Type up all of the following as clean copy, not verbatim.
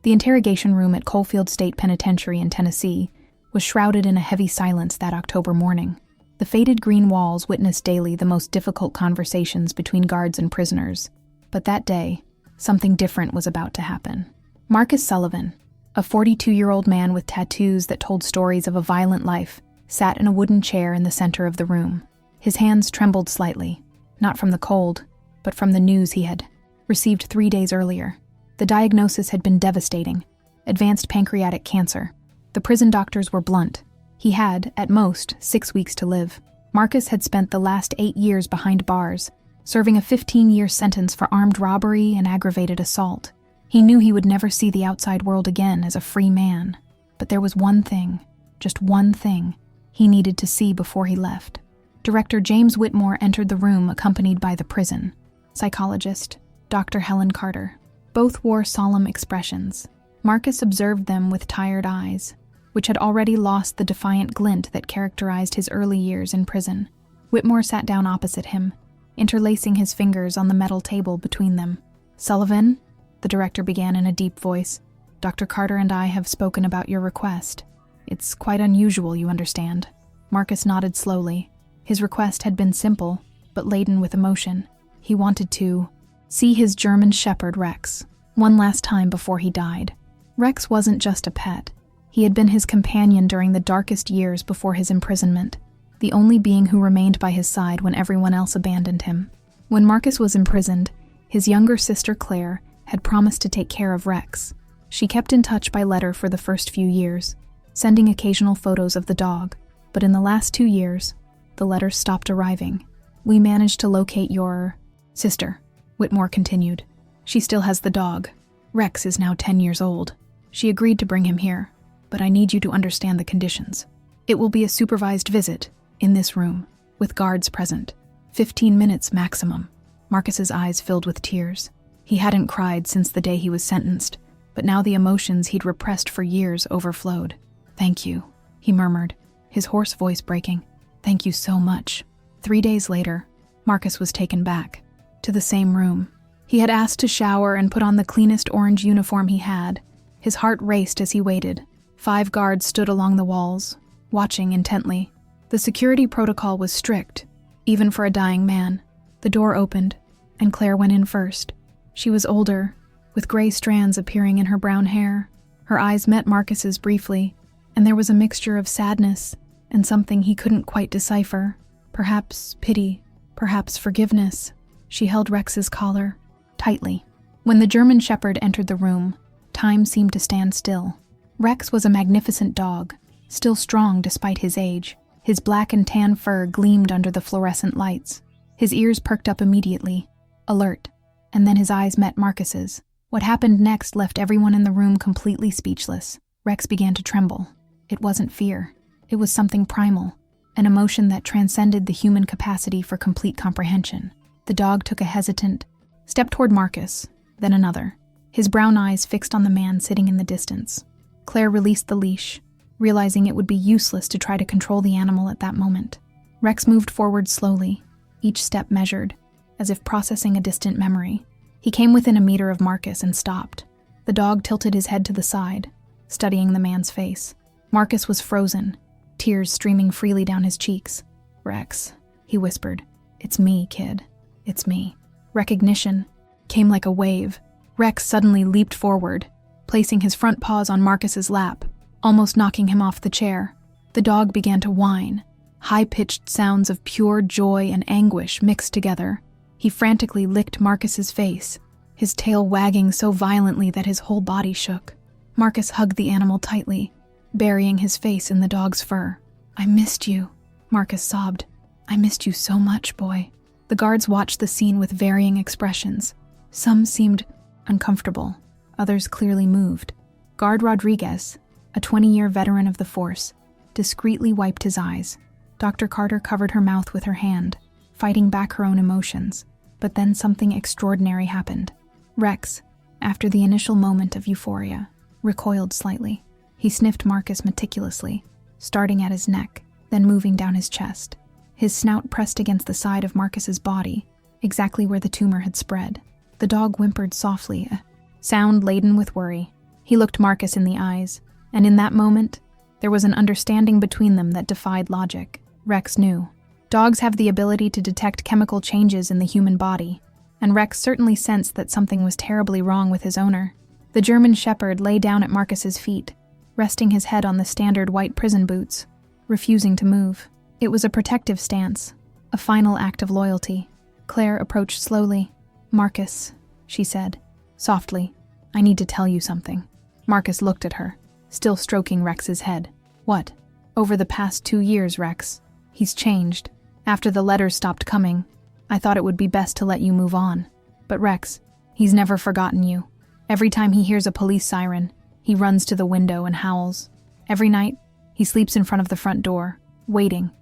The interrogation room at Coalfield State Penitentiary in Tennessee was shrouded in a heavy silence that October morning. The faded green walls witnessed daily the most difficult conversations between guards and prisoners. But that day, something different was about to happen. Marcus Sullivan, a 42-year-old man with tattoos that told stories of a violent life, sat in a wooden chair in the center of the room. His hands trembled slightly, not from the cold, but from the news he had received 3 days earlier. The diagnosis had been devastating: advanced pancreatic cancer. The prison doctors were blunt. He had, at most, 6 weeks to live. Marcus had spent the last 8 years behind bars, serving a 15-year sentence for armed robbery and aggravated assault. He knew he would never see the outside world again as a free man. But there was one thing, just one thing, he needed to see before he left. Director James Whitmore entered the room accompanied by the prison psychologist, Dr. Helen Carter. Both wore solemn expressions. Marcus observed them with tired eyes, which had already lost the defiant glint that characterized his early years in prison. Whitmore sat down opposite him, interlacing his fingers on the metal table between them. "Sullivan," the director began in a deep voice, "Dr. Carter and I have spoken about your request. It's quite unusual, you understand." Marcus nodded slowly. His request had been simple, but laden with emotion. He wanted to see his German shepherd Rex one last time before he died. Rex wasn't just a pet. He had been his companion during the darkest years before his imprisonment, the only being who remained by his side when everyone else abandoned him. When Marcus was imprisoned, his younger sister Claire had promised to take care of Rex. She kept in touch by letter for the first few years, sending occasional photos of the dog. But in the last 2 years, the letters stopped arriving. "We managed to locate your sister," Whitmore continued. "She still has the dog. Rex is now 10 years old. She agreed to bring him here, but I need you to understand the conditions. It will be a supervised visit, in this room, with guards present. 15 minutes maximum." Marcus's eyes filled with tears. He hadn't cried since the day he was sentenced, but now the emotions he'd repressed for years overflowed. "Thank you," he murmured, his hoarse voice breaking. "Thank you so much." 3 days later, Marcus was taken back, to the same room. He had asked to shower and put on the cleanest orange uniform he had. His heart raced as he waited. 5 guards stood along the walls, watching intently. The security protocol was strict, even for a dying man. The door opened, and Claire went in first. She was older, with gray strands appearing in her brown hair. Her eyes met Marcus's briefly, and there was a mixture of sadness and something he couldn't quite decipher. Perhaps pity, perhaps forgiveness. She held Rex's collar tightly. When the German shepherd entered the room, time seemed to stand still. Rex was a magnificent dog, still strong despite his age. His black and tan fur gleamed under the fluorescent lights. His ears perked up immediately, alert, and then his eyes met Marcus's. What happened next left everyone in the room completely speechless. Rex began to tremble. It wasn't fear. It was something primal, an emotion that transcended the human capacity for complete comprehension. The dog took a hesitant step toward Marcus, then another, his brown eyes fixed on the man sitting in the distance. Claire released the leash, realizing it would be useless to try to control the animal at that moment. Rex moved forward slowly, each step measured, as if processing a distant memory. He came within a meter of Marcus and stopped. The dog tilted his head to the side, studying the man's face. Marcus was frozen, tears streaming freely down his cheeks. "Rex," he whispered. "It's me, kid. It's me." Recognition came like a wave. Rex suddenly leaped forward, placing his front paws on Marcus's lap, almost knocking him off the chair. The dog began to whine, high-pitched sounds of pure joy and anguish mixed together. He frantically licked Marcus's face, his tail wagging so violently that his whole body shook. Marcus hugged the animal tightly, burying his face in the dog's fur. "I missed you," Marcus sobbed. "I missed you so much, boy." The guards watched the scene with varying expressions. Some seemed uncomfortable, others clearly moved. Guard Rodriguez, a 20-year veteran of the force, discreetly wiped his eyes. Dr. Carter covered her mouth with her hand, fighting back her own emotions. But then something extraordinary happened. Rex, after the initial moment of euphoria, recoiled slightly. He sniffed Marcus meticulously, starting at his neck, then moving down his chest. His snout pressed against the side of Marcus's body, exactly where the tumor had spread. The dog whimpered softly, a sound laden with worry. He looked Marcus in the eyes, and in that moment, there was an understanding between them that defied logic. Rex knew. Dogs have the ability to detect chemical changes in the human body, and Rex certainly sensed that something was terribly wrong with his owner. The German Shepherd lay down at Marcus's feet, resting his head on the standard white prison boots, refusing to move. It was a protective stance, a final act of loyalty. Claire approached slowly. "Marcus," she said, softly, "I need to tell you something." Marcus looked at her, still stroking Rex's head. "What?" "Over the past 2 years, Rex. He's changed. After the letters stopped coming, I thought it would be best to let you move on. But Rex, he's never forgotten you. Every time he hears a police siren, he runs to the window and howls. Every night, he sleeps in front of the front door, waiting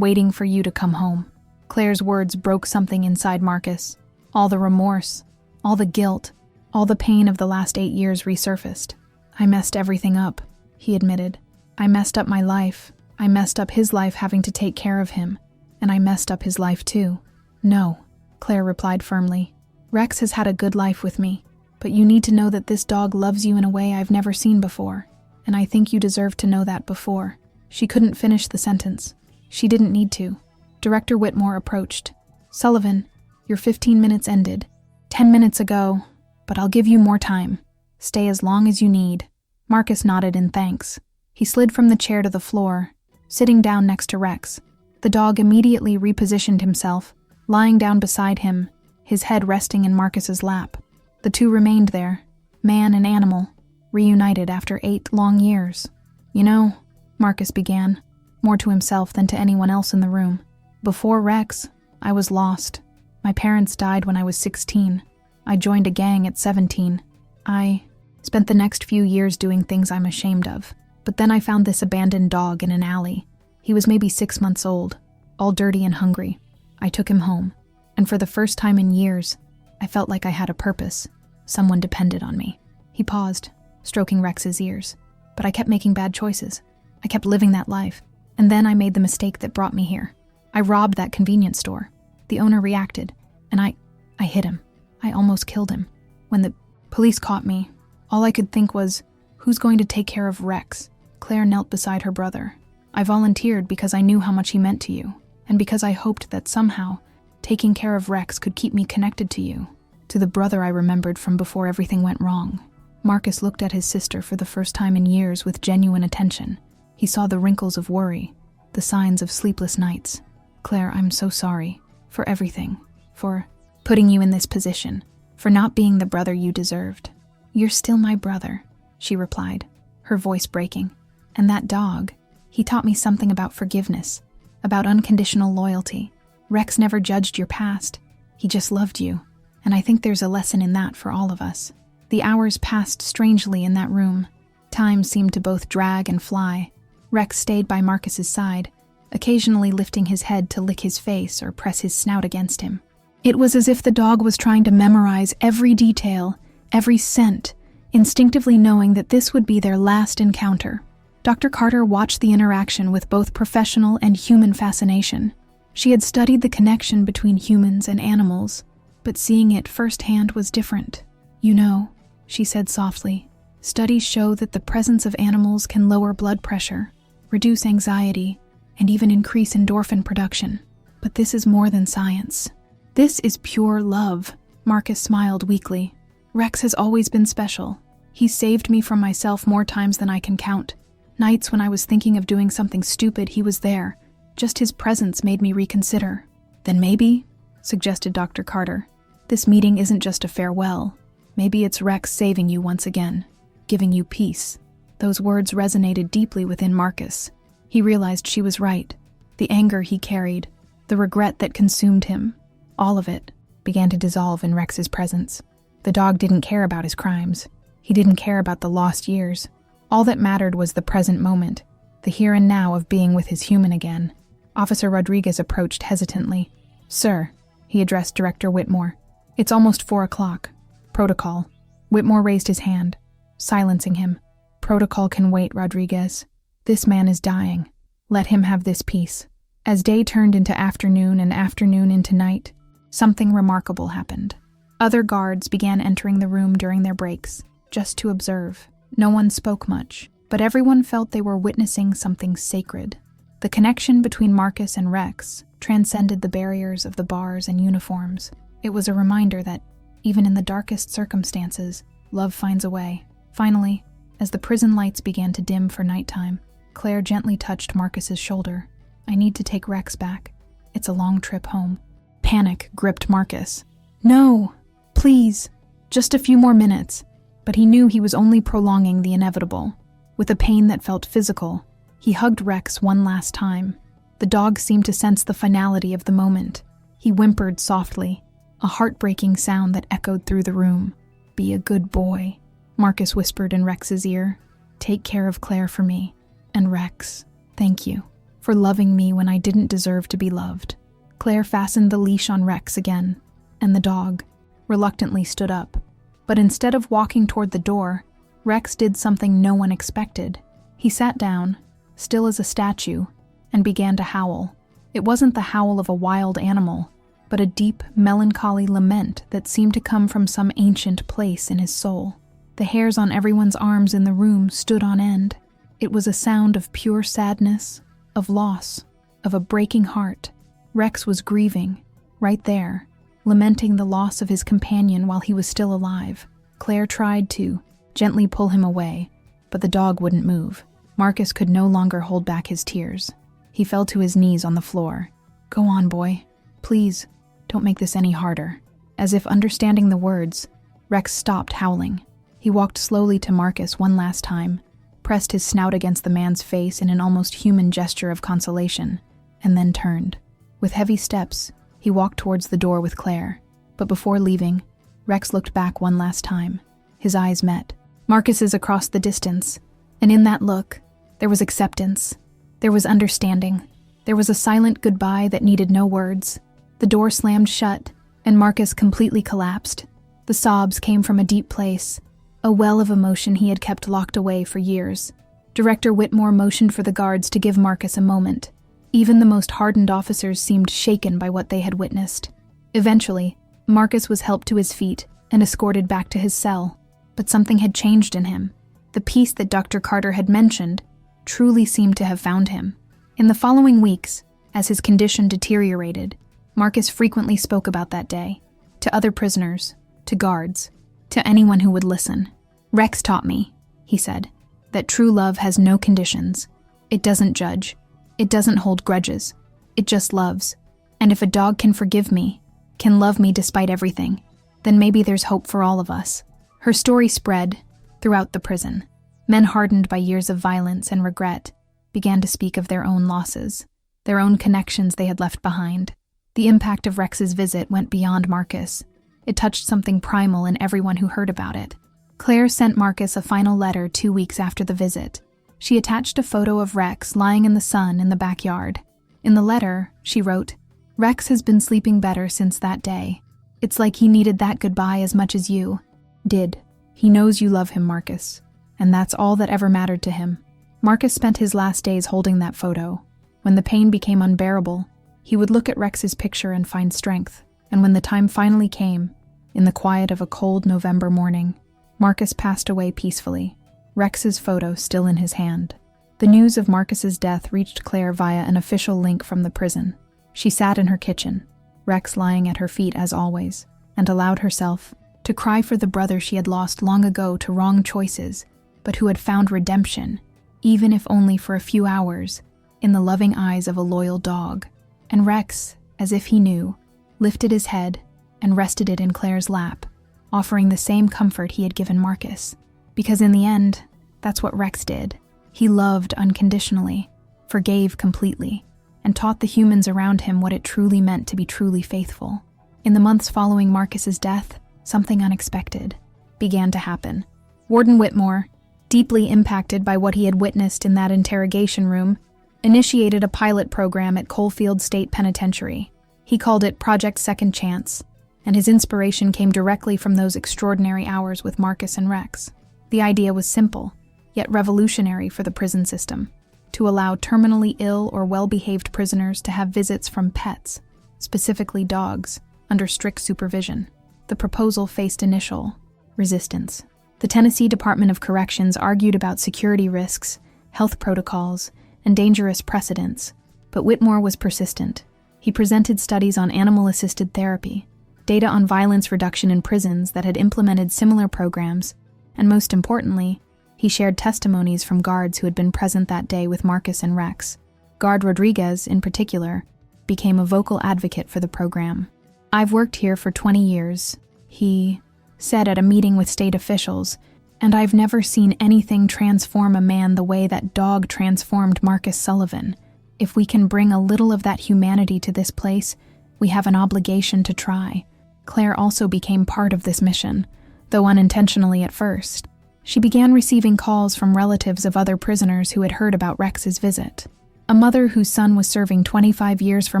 for you to come home." Claire's words broke something inside Marcus. All the remorse, all the guilt, all the pain of the last 8 years resurfaced. "I messed everything up," he admitted. "I messed up my life. I messed up his life having to take care of him, and I messed up his life too." "No," Claire replied firmly. "Rex has had a good life with me, but you need to know that this dog loves you in a way I've never seen before, and I think you deserve to know that before." She couldn't finish the sentence. She didn't need to. Director Whitmore approached. "Sullivan, your 15 minutes ended 10 minutes ago, but I'll give you more time. Stay as long as you need." Marcus nodded in thanks. He slid from the chair to the floor, sitting down next to Rex. The dog immediately repositioned himself, lying down beside him, his head resting in Marcus's lap. The two remained there, man and animal, reunited after 8 long years. "You know," Marcus began, more to himself than to anyone else in the room, "before Rex, I was lost. My parents died when I was 16. I joined a gang at 17. I spent the next few years doing things I'm ashamed of. But then I found this abandoned dog in an alley. He was maybe 6 months old, all dirty and hungry. I took him home, and for the first time in years, I felt like I had a purpose. Someone depended on me." He paused, stroking Rex's ears. "But I kept making bad choices. I kept living that life. And then I made the mistake that brought me here. I robbed that convenience store. The owner reacted, and I hit him. I almost killed him. When the police caught me, all I could think was, who's going to take care of Rex?" Claire knelt beside her brother. "I volunteered because I knew how much he meant to you, and because I hoped that somehow, taking care of Rex could keep me connected to you, to the brother I remembered from before everything went wrong." Marcus looked at his sister for the first time in years with genuine attention. He saw the wrinkles of worry, the signs of sleepless nights. "Claire, I'm so sorry. For everything. For putting you in this position. For not being the brother you deserved." "You're still my brother," she replied, her voice breaking. "And that dog, he taught me something about forgiveness, about unconditional loyalty. Rex never judged your past. He just loved you. And I think there's a lesson in that for all of us." The hours passed strangely in that room. Time seemed to both drag and fly. Rex stayed by Marcus's side, occasionally lifting his head to lick his face or press his snout against him. It was as if the dog was trying to memorize every detail, every scent, instinctively knowing that this would be their last encounter. Dr. Carter watched the interaction with both professional and human fascination. She had studied the connection between humans and animals, but seeing it firsthand was different. "You know," she said softly, "studies show that the presence of animals can lower blood pressure, reduce anxiety, and even increase endorphin production. But this is more than science. This is pure love." Marcus smiled weakly. "Rex has always been special. He's saved me from myself more times than I can count. Nights when I was thinking of doing something stupid, he was there. Just his presence made me reconsider." "Then maybe," suggested Dr. Carter, "this meeting isn't just a farewell. Maybe it's Rex saving you once again, giving you peace." Those words resonated deeply within Marcus. He realized she was right. The anger he carried, the regret that consumed him, all of it began to dissolve in Rex's presence. The dog didn't care about his crimes. He didn't care about the lost years. All that mattered was the present moment, the here and now of being with his human again. Officer Rodriguez approached hesitantly. "Sir," he addressed Director Whitmore, "it's almost 4 o'clock. Protocol." Whitmore raised his hand, silencing him. "Protocol can wait, Rodriguez. This man is dying. Let him have this peace." As day turned into afternoon and afternoon into night, something remarkable happened. Other guards began entering the room during their breaks, just to observe. No one spoke much, but everyone felt they were witnessing something sacred. The connection between Marcus and Rex transcended the barriers of the bars and uniforms. It was a reminder that, even in the darkest circumstances, love finds a way. Finally, as the prison lights began to dim for nighttime, Claire gently touched Marcus's shoulder. "I need to take Rex back. It's a long trip home." Panic gripped Marcus. "No, please, just a few more minutes." But he knew he was only prolonging the inevitable. With a pain that felt physical, he hugged Rex one last time. The dog seemed to sense the finality of the moment. He whimpered softly, a heartbreaking sound that echoed through the room. "Be a good boy," Marcus whispered in Rex's ear. "Take care of Claire for me. And Rex, thank you for loving me when I didn't deserve to be loved." Claire fastened the leash on Rex again, and the dog reluctantly stood up. But instead of walking toward the door, Rex did something no one expected. He sat down, still as a statue, and began to howl. It wasn't the howl of a wild animal, but a deep, melancholy lament that seemed to come from some ancient place in his soul. The hairs on everyone's arms in the room stood on end. It was a sound of pure sadness, of loss, of a breaking heart. Rex was grieving, right there, lamenting the loss of his companion while he was still alive. Claire tried to gently pull him away, but the dog wouldn't move. Marcus could no longer hold back his tears. He fell to his knees on the floor. "Go on, boy. Please, don't make this any harder." As if understanding the words, Rex stopped howling. He walked slowly to Marcus one last time, pressed his snout against the man's face in an almost human gesture of consolation, and then turned. With heavy steps, he walked towards the door with Claire. But before leaving, Rex looked back one last time. His eyes met Marcus's across the distance, and in that look, there was acceptance. There was understanding. There was a silent goodbye that needed no words. The door slammed shut, and Marcus completely collapsed. The sobs came from a deep place, a well of emotion he had kept locked away for years. Director Whitmore motioned for the guards to give Marcus a moment. Even the most hardened officers seemed shaken by what they had witnessed. Eventually, Marcus was helped to his feet and escorted back to his cell. But something had changed in him. The peace that Dr. Carter had mentioned truly seemed to have found him. In the following weeks, as his condition deteriorated, Marcus frequently spoke about that day, to other prisoners, to guards, to anyone who would listen. "Rex taught me," he said, "that true love has no conditions. It doesn't judge. It doesn't hold grudges. It just loves. And if a dog can forgive me, can love me despite everything, then maybe there's hope for all of us." Her story spread throughout the prison. Men hardened by years of violence and regret began to speak of their own losses, their own connections they had left behind. The impact of Rex's visit went beyond Marcus. It touched something primal in everyone who heard about it. Claire sent Marcus a final letter 2 weeks after the visit. She attached a photo of Rex lying in the sun in the backyard. In the letter, she wrote, "Rex has been sleeping better since that day. It's like he needed that goodbye as much as you did. He knows you love him, Marcus, and that's all that ever mattered to him." Marcus spent his last days holding that photo. When the pain became unbearable, he would look at Rex's picture and find strength. And when the time finally came, in the quiet of a cold November morning, Marcus passed away peacefully, Rex's photo still in his hand. The news of Marcus's death reached Claire via an official link from the prison. She sat in her kitchen, Rex lying at her feet as always, and allowed herself to cry for the brother she had lost long ago to wrong choices, but who had found redemption, even if only for a few hours, in the loving eyes of a loyal dog. And Rex, as if he knew, lifted his head and rested it in Claire's lap, offering the same comfort he had given Marcus. Because in the end, that's what Rex did. He loved unconditionally, forgave completely, and taught the humans around him what it truly meant to be truly faithful. In the months following Marcus's death, something unexpected began to happen. Warden Whitmore, deeply impacted by what he had witnessed in that interrogation room, initiated a pilot program at Coalfield State Penitentiary. He called it Project Second Chance, and his inspiration came directly from those extraordinary hours with Marcus and Rex. The idea was simple, yet revolutionary for the prison system: to allow terminally ill or well-behaved prisoners to have visits from pets, specifically dogs, under strict supervision. The proposal faced initial resistance. The Tennessee Department of Corrections argued about security risks, health protocols, and dangerous precedents, but Whitmore was persistent. He presented studies on animal-assisted therapy, data on violence reduction in prisons that had implemented similar programs, and most importantly, he shared testimonies from guards who had been present that day with Marcus and Rex. Guard Rodriguez, in particular, became a vocal advocate for the program. "I've worked here for 20 years, he said at a meeting with state officials, and I've never seen anything transform a man the way that dog transformed Marcus Sullivan. If we can bring a little of that humanity to this place, we have an obligation to try." Claire also became part of this mission, though unintentionally at first. She began receiving calls from relatives of other prisoners who had heard about Rex's visit. A mother whose son was serving 25 years for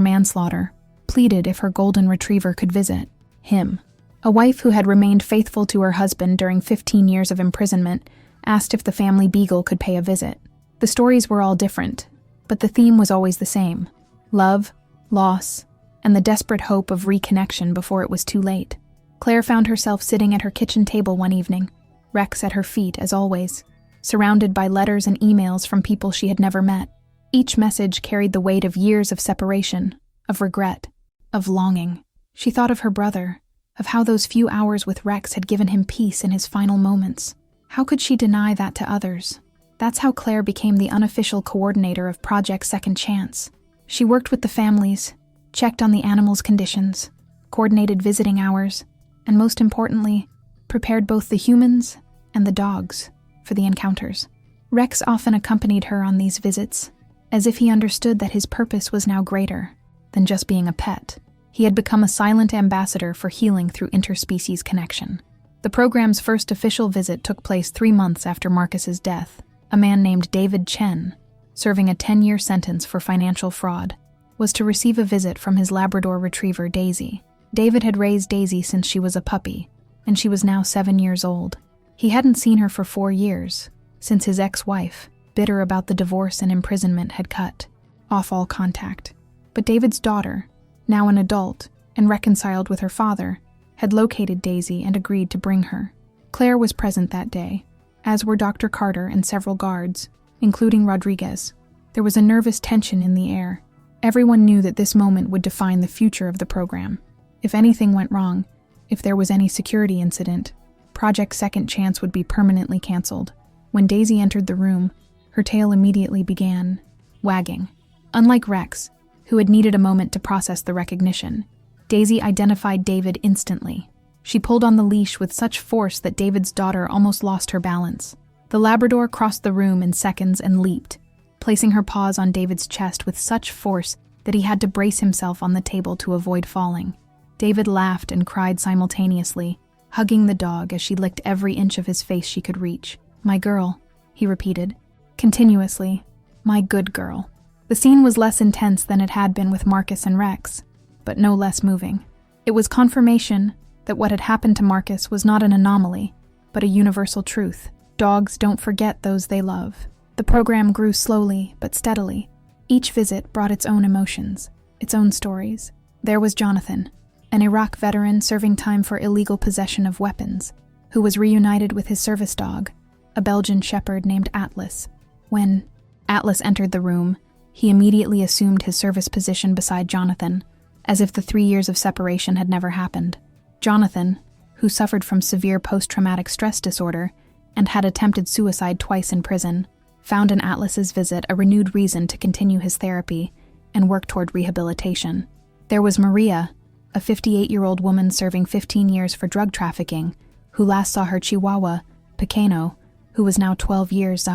manslaughter pleaded if her golden retriever could visit him. A wife who had remained faithful to her husband during 15 years of imprisonment asked if the family beagle could pay a visit. The stories were all different, but the theme was always the same: love, loss, and the desperate hope of reconnection before it was too late. Claire found herself sitting at her kitchen table one evening, Rex at her feet as always, surrounded by letters and emails from people she had never met. Each message carried the weight of years of separation, of regret, of longing. She thought of her brother, of how those few hours with Rex had given him peace in his final moments. How could she deny that to others? That's how Claire became the unofficial coordinator of Project Second Chance. She worked with the families, checked on the animals' conditions, coordinated visiting hours, and most importantly, prepared both the humans and the dogs for the encounters. Rex often accompanied her on these visits, as if he understood that his purpose was now greater than just being a pet. He had become a silent ambassador for healing through interspecies connection. The program's first official visit took place 3 months after Marcus's death. A man named David Chen, serving a 10-year sentence for financial fraud, was to receive a visit from his Labrador retriever, Daisy. David had raised Daisy since she was a puppy, and she was now 7 years old. He hadn't seen her for 4 years, since his ex-wife, bitter about the divorce and imprisonment, had cut off all contact. But David's daughter, now an adult and reconciled with her father, had located Daisy and agreed to bring her. Claire was present that day, as were Dr. Carter and several guards, including Rodriguez. There was a nervous tension in the air. Everyone knew that this moment would define the future of the program. If anything went wrong, if there was any security incident, Project Second Chance would be permanently canceled. When Daisy entered the room, her tail immediately began wagging. Unlike Rex, who had needed a moment to process the recognition, Daisy identified David instantly. She pulled on the leash with such force that David's daughter almost lost her balance. The Labrador crossed the room in seconds and leaped, placing her paws on David's chest with such force that he had to brace himself on the table to avoid falling. David laughed and cried simultaneously, hugging the dog as she licked every inch of his face she could reach. "My girl," he repeated, continuously, "my good girl." The scene was less intense than it had been with Marcus and Rex, but no less moving. It was confirmation that what had happened to Marcus was not an anomaly, but a universal truth. Dogs don't forget those they love. The program grew slowly but steadily. Each visit brought its own emotions, its own stories. There was Jonathan, an Iraq veteran serving time for illegal possession of weapons, who was reunited with his service dog, a Belgian shepherd named Atlas. When Atlas entered the room, he immediately assumed his service position beside Jonathan, as if the 3 years of separation had never happened. Jonathan, who suffered from severe post-traumatic stress disorder and had attempted suicide twice in prison, found in Atlas's visit a renewed reason to continue his therapy and work toward rehabilitation. There was Maria, a 58-year-old woman serving 15 years for drug trafficking, who last saw her Chihuahua, Pequeno, who was now 12 years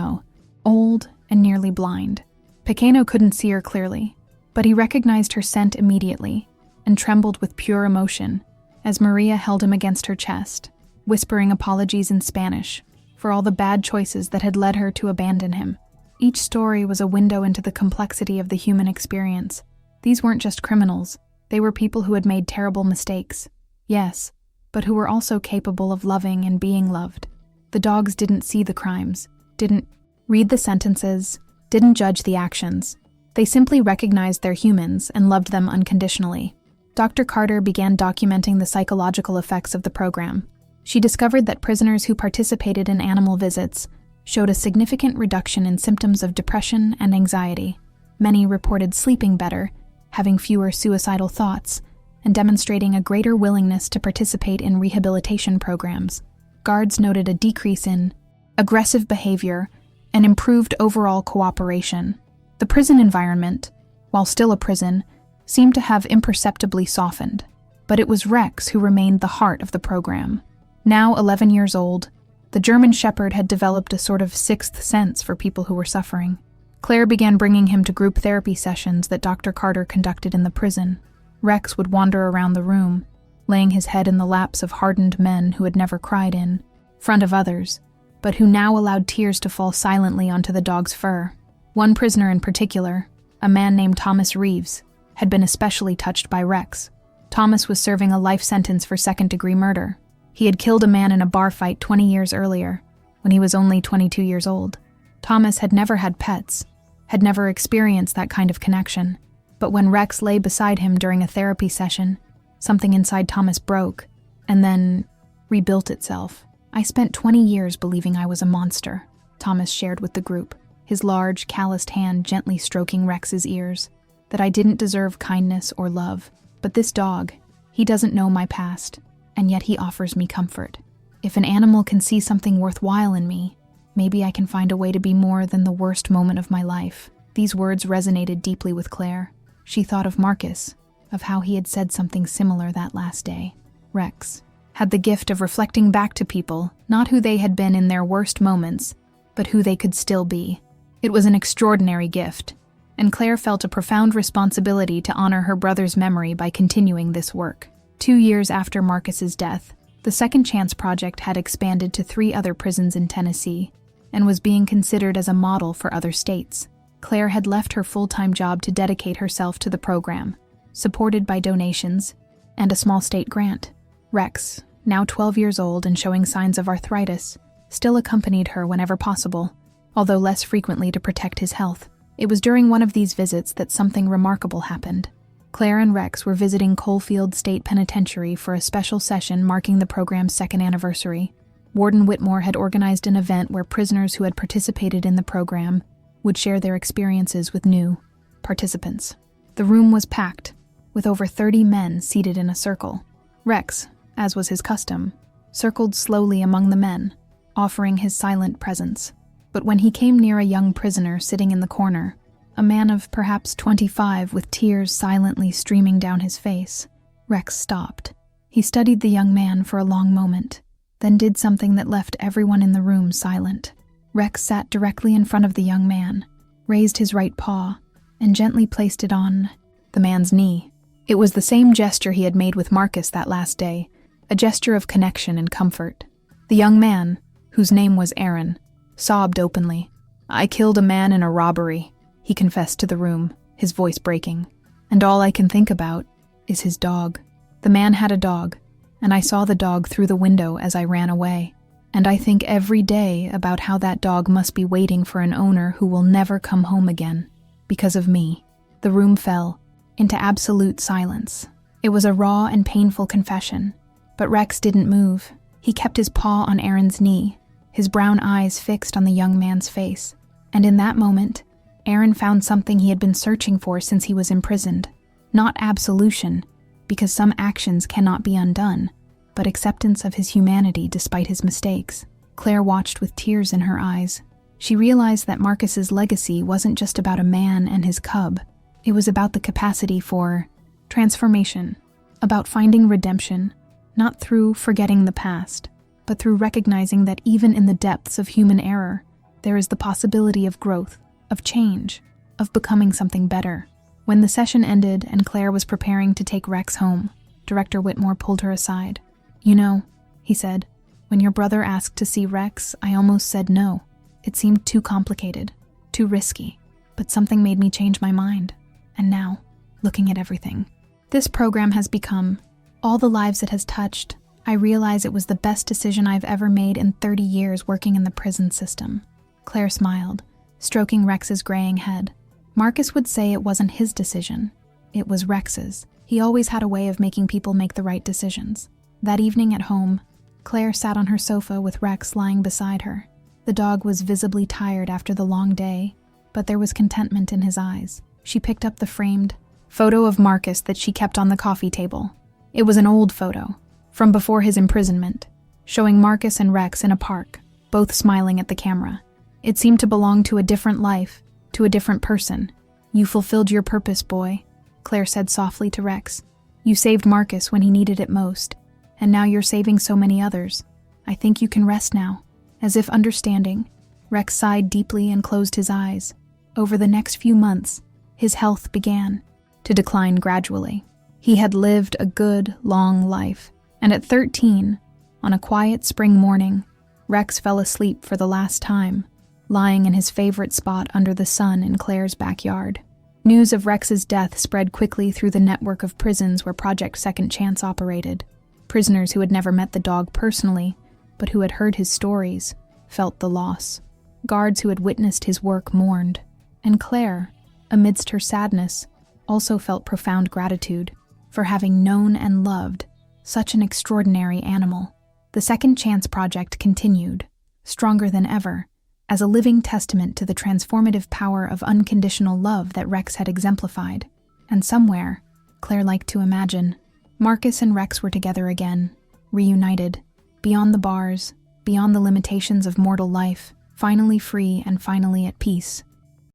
old and nearly blind. Pequeno couldn't see her clearly, but he recognized her scent immediately and trembled with pure emotion as Maria held him against her chest, whispering apologies in Spanish for all the bad choices that had led her to abandon him. Each story was a window into the complexity of the human experience. These weren't just criminals, they were people who had made terrible mistakes, yes, but who were also capable of loving and being loved. The dogs didn't see the crimes, didn't read the sentences, didn't judge the actions. They simply recognized their humans and loved them unconditionally. Dr. Carter began documenting the psychological effects of the program. She discovered that prisoners who participated in animal visits showed a significant reduction in symptoms of depression and anxiety. Many reported sleeping better, having fewer suicidal thoughts, and demonstrating a greater willingness to participate in rehabilitation programs. Guards noted a decrease in aggressive behavior and improved overall cooperation. The prison environment, while still a prison, seemed to have imperceptibly softened, but it was Rex who remained the heart of the program. Now 11 years old, the German Shepherd had developed a sort of sixth sense for people who were suffering. Claire began bringing him to group therapy sessions that Dr. Carter conducted in the prison. Rex would wander around the room, laying his head in the laps of hardened men who had never cried in front of others, but who now allowed tears to fall silently onto the dog's fur. One prisoner in particular, a man named Thomas Reeves, had been especially touched by Rex. Thomas was serving a life sentence for second-degree murder. He had killed a man in a bar fight 20 years earlier, when he was only 22 years old. Thomas had never had pets, had never experienced that kind of connection. But when Rex lay beside him during a therapy session, something inside Thomas broke, and then rebuilt itself. "I spent 20 years believing I was a monster," Thomas shared with the group, his large, calloused hand gently stroking Rex's ears. "That I didn't deserve kindness or love. But this dog, he doesn't know my past, and yet he offers me comfort. If an animal can see something worthwhile in me, maybe I can find a way to be more than the worst moment of my life." These words resonated deeply with Claire. She thought of Marcus, of how he had said something similar that last day. Rex had the gift of reflecting back to people, not who they had been in their worst moments, but who they could still be. It was an extraordinary gift, and Claire felt a profound responsibility to honor her brother's memory by continuing this work. 2 years after Marcus's death, the Second Chance Project had expanded to 3 other prisons in Tennessee, and was being considered as a model for other states. Claire had left her full-time job to dedicate herself to the program, supported by donations and a small state grant. Rex, now 12 years old and showing signs of arthritis, still accompanied her whenever possible, although less frequently to protect his health. It was during one of these visits that something remarkable happened. Claire and Rex were visiting Coalfield State Penitentiary for a special session marking the program's 2nd anniversary. Warden Whitmore had organized an event where prisoners who had participated in the program would share their experiences with new participants. The room was packed, with over 30 men seated in a circle. Rex, as was his custom, circled slowly among the men, offering his silent presence. But when he came near a young prisoner sitting in the corner, a man of perhaps 25 with tears silently streaming down his face, Rex stopped. He studied the young man for a long moment, then did something that left everyone in the room silent. Rex sat directly in front of the young man, raised his right paw, and gently placed it on the man's knee. It was the same gesture he had made with Marcus that last day, a gesture of connection and comfort. The young man, whose name was Aaron, sobbed openly. "I killed a man in a robbery," he confessed to the room, his voice breaking. "And all I can think about is his dog. The man had a dog, and I saw the dog through the window as I ran away. And I think every day about how that dog must be waiting for an owner who will never come home again, because of me." The room fell into absolute silence. It was a raw and painful confession, but Rex didn't move. He kept his paw on Aaron's knee, his brown eyes fixed on the young man's face. And in that moment, Aaron found something he had been searching for since he was imprisoned. Not absolution, because some actions cannot be undone, but acceptance of his humanity despite his mistakes. Claire watched with tears in her eyes. She realized that Marcus's legacy wasn't just about a man and his cub. It was about the capacity for transformation, about finding redemption, not through forgetting the past, but through recognizing that even in the depths of human error, there is the possibility of growth, of change, of becoming something better. When the session ended and Claire was preparing to take Rex home, Director Whitmore pulled her aside. "You know," he said, "when your brother asked to see Rex, I almost said no. It seemed too complicated, too risky, but something made me change my mind. And now, looking at everything this program has become, all the lives it has touched, I realize it was the best decision I've ever made in 30 years working in the prison system." Claire smiled, stroking Rex's graying head. Marcus would say it wasn't his decision. It was Rex's. He always had a way of making people make the right decisions. That evening at home, Claire sat on her sofa with Rex lying beside her. The dog was visibly tired after the long day, but there was contentment in his eyes. She picked up the framed photo of Marcus that she kept on the coffee table. It was an old photo, from before his imprisonment, showing Marcus and Rex in a park, both smiling at the camera. It seemed to belong to a different life, to a different person. "You fulfilled your purpose, boy," Claire said softly to Rex. "You saved Marcus when he needed it most, and now you're saving so many others. I think you can rest now." As if understanding, Rex sighed deeply and closed his eyes. Over the next few months, his health began to decline gradually. He had lived a good, long life, and at 13, on a quiet spring morning, Rex fell asleep for the last time, lying in his favorite spot under the sun in Claire's backyard. News of Rex's death spread quickly through the network of prisons where Project Second Chance operated. Prisoners who had never met the dog personally, but who had heard his stories, felt the loss. Guards who had witnessed his work mourned, and Claire, amidst her sadness, also felt profound gratitude for having known and loved such an extraordinary animal. The Second Chance Project continued, stronger than ever, as a living testament to the transformative power of unconditional love that Rex had exemplified. And somewhere, Claire liked to imagine, Marcus and Rex were together again, reunited, beyond the bars, beyond the limitations of mortal life, finally free and finally at peace.